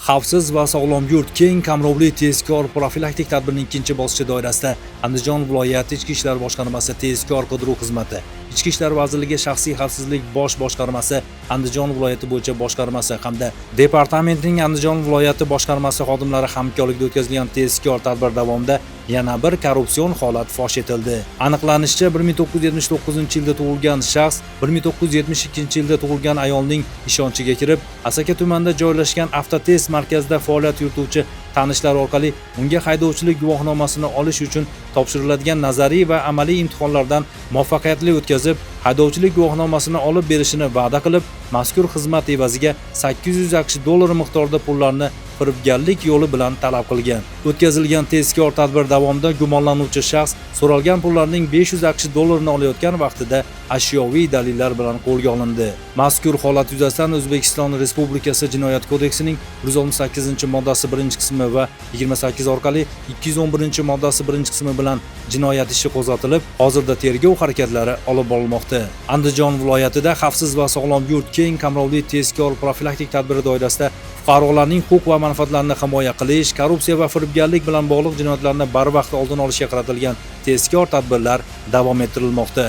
Xavfsiz va sog'lom yurt keng qamrovli tezkor profilaktik tadbirning ikkinchi bosqichi doirasida Andijon viloyati Ichki ishlar boshqarmasi tezkor qidiruv xizmati, Ichki ishlar vazirligi shaxsiy xavfsizlik bosh boshqarmasi, Andijon viloyati bo'yicha boshqarmasi hamda departamentning Andijon viloyati boshqarmasi xodimlari hamkorligida o'tkazilgan tezkor tadbir davomida yana bir korrupsion holat fosh etildi. Aniqlanishicha, 1979-yilda tug'ilgan shaxs 1972-yilda tug'ilgan ayolning ishonchiga kirib, Asaka tumanida joylashgan avtotest markazida faoliyat yurituvchi tanishlar orqali unga haydovchilik guvohnomasini olish uchun topshiriladigan nazariy va amaliy imtihonlardan muvaffaqiyatli o'tkazib, haydovchilik guvohnomasini olib berishini va'da qilib, mazkur xizmat evaziga 800 AQSh dollari miqdorida pullarni firibgarlik yo'li bilan talab qilgan. O'tkazilgan tezkor tadbir davomida gumonlanuvchi shaxs so'ralgan pullarning 500 AQSh dollarini olayotgan vaqtida ashyoviy dalillar bilan qo'lga olindi. Mazkur holat yuzasidan O'zbekiston Respublikasi Jinoyat kodeksining 118-moddasi 1-qismi va 28 orqali 211-moddasi 1-qismi bilan jinoyat ishi qo'zg'atilib, hozirda tergov harakatlari olib borilmoqda. Andijon viloyatida xavfsiz va sog'lom yurt keng qamrovli tezkor profilaktik tadbiri doirasida fuqarolarning huquq va manfaatlarini himoya qilish, korrupsiya va firibgarlik bilan bog'liq jinoyatlarni barvaqt oldini olishga qaratilgan tezkor tadbirlar davom ettirilmoqda.